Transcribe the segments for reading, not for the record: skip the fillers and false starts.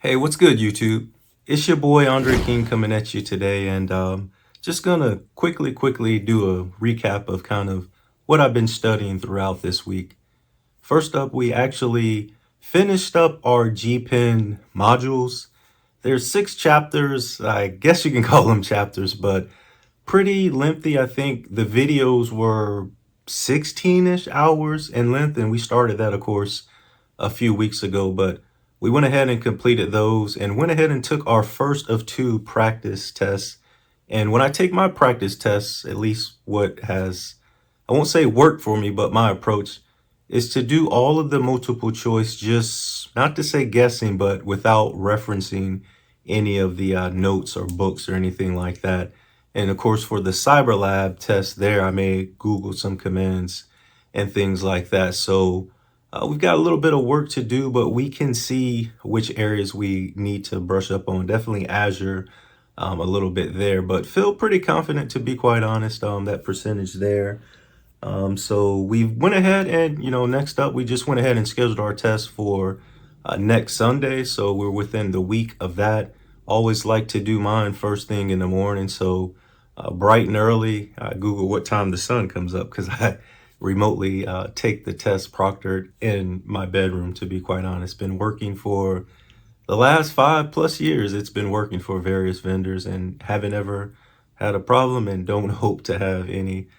Hey, what's good, YouTube? It's your boy Andre King coming at you today, and just gonna quickly do a recap of kind of what I've been studying throughout this week. First up, we actually finished up our GPEN modules. There's 6 chapters. I guess you can call them chapters, but pretty lengthy. I think the videos were 16-ish hours in length, and we started that, of course, a few weeks ago, but we went ahead and completed those and went ahead and took our first of 2 practice tests. And when I take my practice tests, at least what has, I won't say worked for me, but my approach is to do all of the multiple choice, just not to say guessing, but without referencing any of the notes or books or anything like that. And of course, for the Cyber Lab test there, I may Google some commands and things like that. So we've got a little bit of work to do, but we can see which areas we need to brush up on. Definitely Azure, a little bit there, but feel pretty confident, to be quite honest, that percentage there. So we went ahead and, next up, we just went ahead and scheduled our test for next Sunday. So we're within the week of that. Always like to do mine first thing in the morning. So bright and early, I Google what time the sun comes up because I remotely take the test proctored in my bedroom, to be quite honest. Been working for the last 5+ years. It's been working for various vendors and haven't ever had a problem and don't hope to have any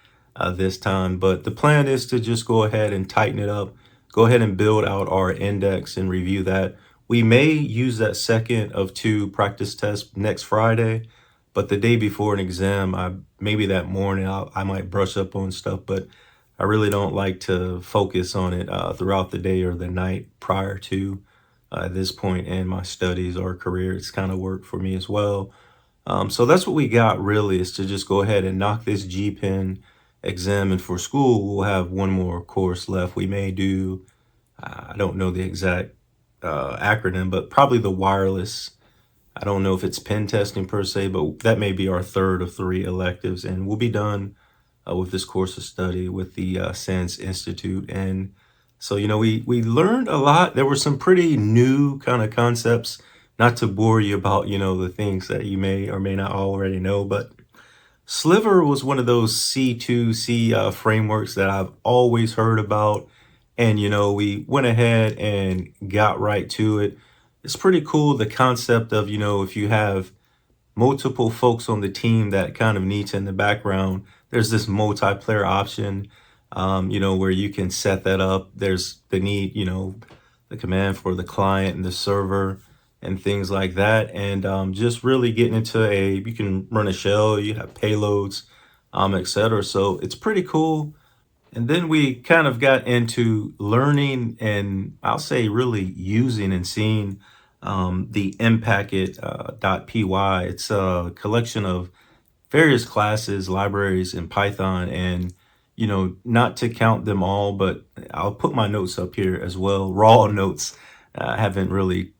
this time. But the plan is to just go ahead and tighten it up, go ahead and build out our index and review that. We may use that second of 2 practice tests next Friday, but the day before an exam, maybe that morning I might brush up on stuff, but I really don't like to focus on it throughout the day or the night prior to this point in my studies or career. It's kind of work for me as well. So that's what we got really, is to just go ahead and knock this GPEN exam. And for school, we'll have one more course left. We may do, I don't know the exact acronym, but probably the wireless. I don't know if it's pen testing per se, but that may be our third of 3 electives. And we'll be done with this course of study with the SANS Institute. And so, we learned a lot. There were some pretty new kind of concepts, not to bore you about, the things that you may or may not already know, but Sliver was one of those C2C frameworks that I've always heard about. And, we went ahead and got right to it. It's pretty cool, the concept of, if you have multiple folks on the team that kind of needs in the background, there's this multiplayer option, where you can set that up. There's the need, the command for the client and the server and things like that. And just really getting into you can run a shell, you have payloads, etc. So it's pretty cool. And then we kind of got into learning and I'll say really using and seeing the Impacket .py. It's a collection of various classes, libraries in Python, and not to count them all, but I'll put my notes up here as well. Raw notes. I haven't really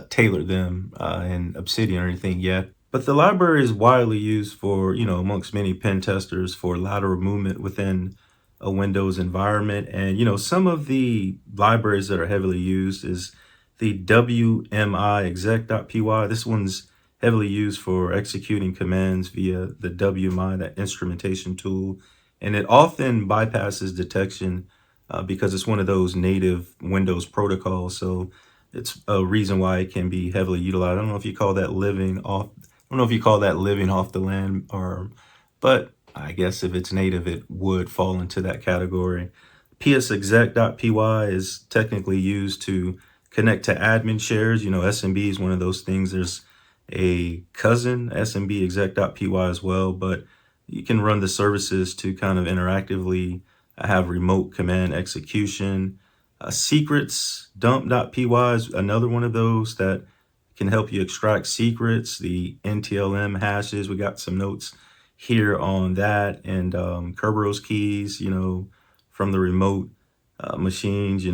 tailored them in Obsidian or anything yet. But the library is widely used for, amongst many pen testers for lateral movement within a Windows environment. And, some of the libraries that are heavily used is the WMI exec.py. This one's heavily used for executing commands via the WMI, that instrumentation tool. And it often bypasses detection because it's one of those native Windows protocols. So it's a reason why it can be heavily utilized. I don't know if you call that living off. I don't know if you call that living off the land, but I guess if it's native, it would fall into that category. psexec.py is technically used to connect to admin shares. SMB is one of those things. There's a cousin, SMB exec.py as well, but you can run the services to kind of interactively have remote command execution. Secrets dump.py is another one of those that can help you extract secrets, the NTLM hashes. We got some notes here on that, and Kerberos keys, from the remote machines.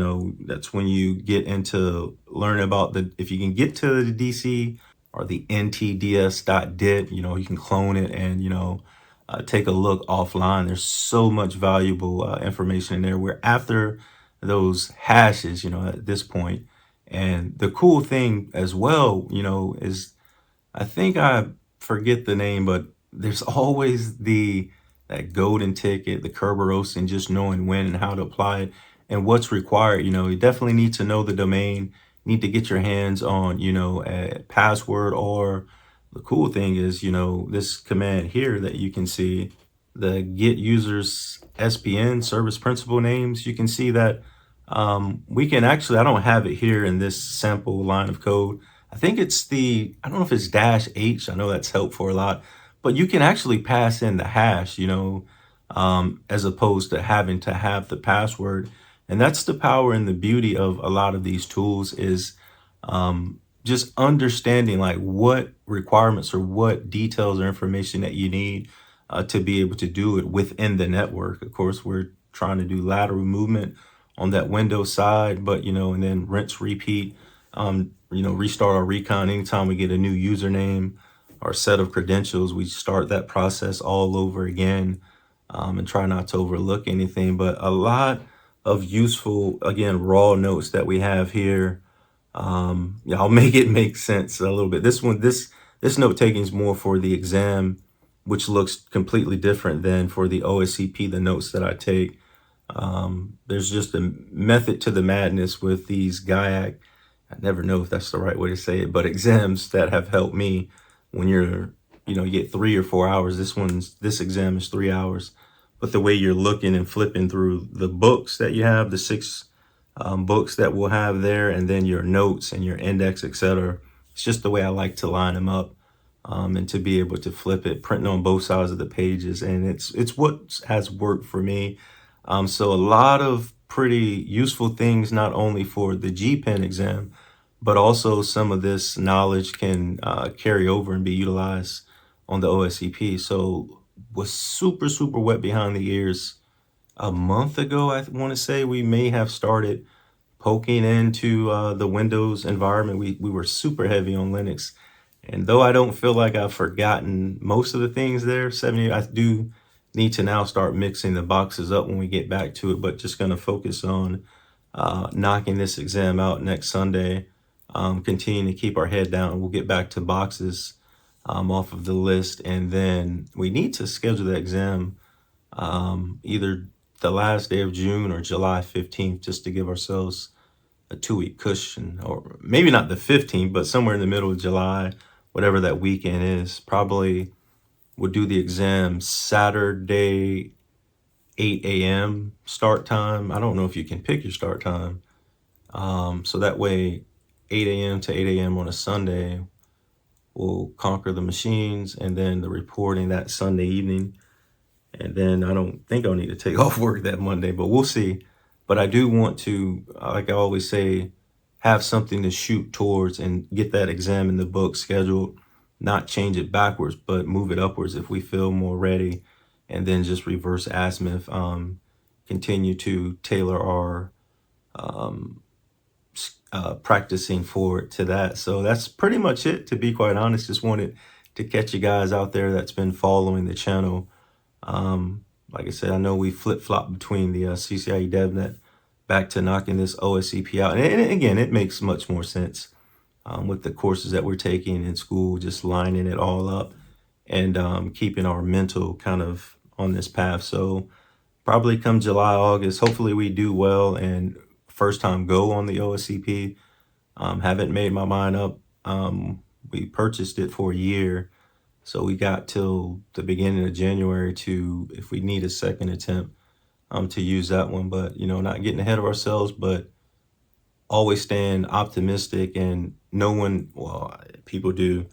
That's when you get into learning about if you can get to the DC or the ntds.dit, you can clone it and, take a look offline. There's so much valuable information in there. We're after those hashes, at this point, And the cool thing as well, is I think I forget the name, but there's always that golden ticket, the Kerberoasting, just knowing when and how to apply it and what's required. You definitely need to know the domain, need to get your hands on, a password, or the cool thing is, this command here that you can see, the get users SPN, service principal names. You can see that we can actually, I don't have it here in this sample line of code. I think I don't know if it's -H. I know that's helpful a lot, but you can actually pass in the hash, as opposed to having to have the password. And that's the power and the beauty of a lot of these tools is just understanding like what requirements or what details or information that you need to be able to do it within the network. Of course, we're trying to do lateral movement on that Windows side, but and then rinse, repeat, restart our recon anytime we get a new username or set of credentials. We start that process all over again, and try not to overlook anything. But a lot of useful, again, raw notes that we have here. Yeah, I'll make it make sense a little bit. This note taking is more for the exam, which looks completely different than for the OSCP, the notes that I take. There's just a method to the madness with these GIAC. I never know if that's the right way to say it, but exams that have helped me when you get 3 or 4 hours. This exam is 3 hours, but the way you're looking and flipping through the books that you have, the six books that we'll have there, and then your notes and your index, etc. It's just the way I like to line them up, and to be able to flip it, printing on both sides of the pages, and it's what has worked for me. So a lot of pretty useful things, not only for the GPEN exam, but also some of this knowledge can carry over and be utilized on the OSCP. So was super, super wet behind the ears a month ago. I want to say we may have started poking into the Windows environment. We were super heavy on Linux. And though I don't feel like I've forgotten most of the things there, 70, I do need to now start mixing the boxes up when we get back to it, but just going to focus on knocking this exam out next Sunday, continuing to keep our head down. We'll get back to boxes off of the list, and then we need to schedule the exam either the last day of June or July 15th, just to give ourselves a 2-week cushion, or maybe not the 15th, but somewhere in the middle of July, whatever that weekend is. Probably we'll do the exam Saturday, 8 a.m. start time. I don't know if you can pick your start time. So that way, 8 a.m. to 8 a.m. on a Sunday, we'll conquer the machines, and then the reporting that Sunday evening. And then I don't think I'll need to take off work that Monday, but we'll see. But I do want to, like I always say, have something to shoot towards and get that exam in the book scheduled, not change it backwards, but move it upwards if we feel more ready, and then just reverse azimuth, continue to tailor our practicing forward to that. So that's pretty much it, to be quite honest. Just wanted to catch you guys out there that's been following the channel. Like I said, I know we flip-flop between the CCIE DevNet back to knocking this OSCP out. And again, it makes much more sense with the courses that we're taking in school, just lining it all up and keeping our mental kind of on this path. So probably come July, August, hopefully we do well and first time go on the OSCP. Haven't made my mind up. We purchased it for a year. So we got till the beginning of January to, if we need a second attempt, to use that one. But, not getting ahead of ourselves, but always staying optimistic. And no one, well, people do,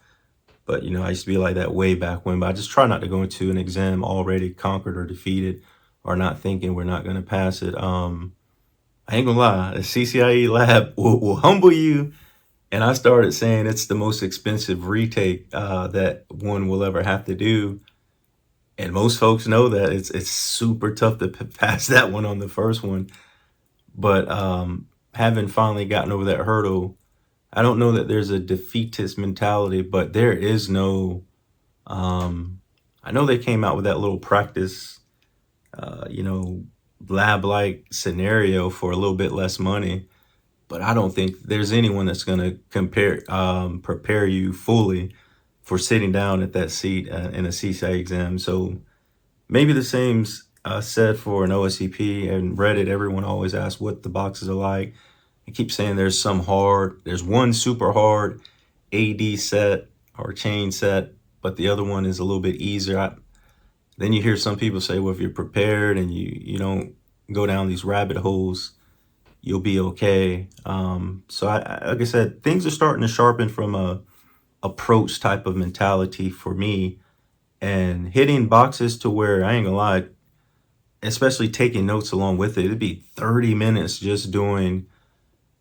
but, I used to be like that way back when. But I just try not to go into an exam already conquered or defeated, or not thinking we're not going to pass it. I ain't gonna lie, the CCIE lab will humble you. And I started saying it's the most expensive retake that one will ever have to do. And most folks know that it's super tough to pass that one on the first one. But having finally gotten over that hurdle, I don't know that there's a defeatist mentality, but there is no, I know they came out with that little practice, lab-like scenario for a little bit less money. but I don't think there's anyone that's going to prepare you fully for sitting down at that seat in a CSAT exam. So maybe the same's said for an OSCP. And Reddit, everyone always asks what the boxes are like. I keep saying there's some hard. There's one super hard AD set or chain set, but the other one is a little bit easier. Then you hear some people say, well, if you're prepared and you don't go down these rabbit holes, you'll be okay. So like I said, things are starting to sharpen from a approach type of mentality for me, and hitting boxes to where I ain't gonna lie, especially taking notes along with it. It'd be 30 minutes just doing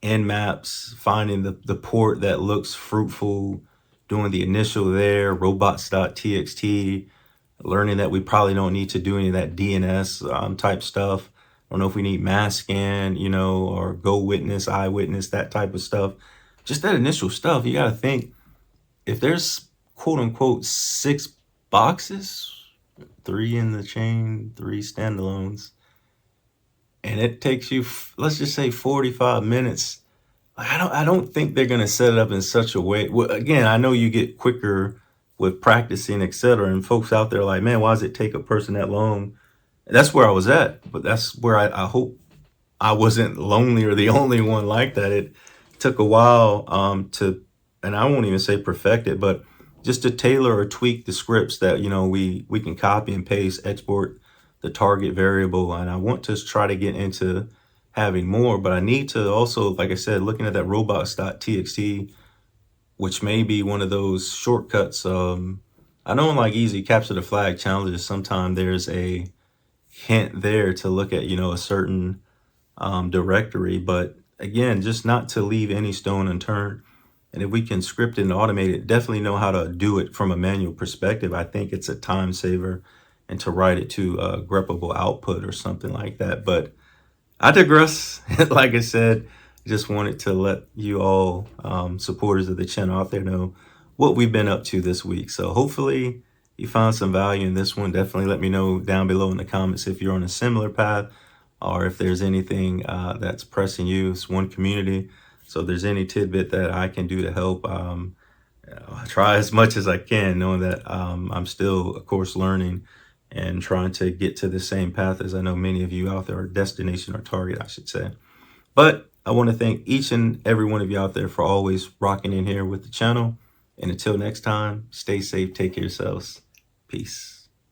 end maps, finding the port that looks fruitful, doing the initial there, robots.txt, learning that we probably don't need to do any of that DNS type stuff. I don't know if we need mass scan, or go witness, eyewitness, that type of stuff. Just that initial stuff, you got to think if there's quote unquote 6 boxes, 3 in the chain, 3 standalones, and it takes you, let's just say 45 minutes. I don't think they're going to set it up in such a way. Well, again, I know you get quicker with practicing, etc. And folks out there are like, man, why does it take a person that long? That's where I was at, but that's where I hope I wasn't lonely or the only one like that. It took a while and I won't even say perfect it, but just to tailor or tweak the scripts that we can copy and paste, export the target variable. And I want to try to get into having more, but I need to also, like I said, looking at that robots.txt, which may be one of those shortcuts. I know in like easy capture the flag challenges, sometimes there's a hint there to look at, a certain directory, but again, just not to leave any stone unturned. And if we can script it and automate it, definitely know how to do it from a manual perspective. I think it's a time saver, and to write it to a greppable output or something like that. But I digress. Like I said, just wanted to let you all supporters of the channel out there know what we've been up to this week. So hopefully you found some value in this one. Definitely let me know down below in the comments if you're on a similar path, or if there's anything that's pressing you. It's one community. So if there's any tidbit that I can do to help, I try as much as I can, knowing that I'm still, of course, learning and trying to get to the same path as I know many of you out there, or destination or target, I should say. But I want to thank each and every one of you out there for always rocking in here with the channel. And until next time, stay safe, take care of yourselves. Peace.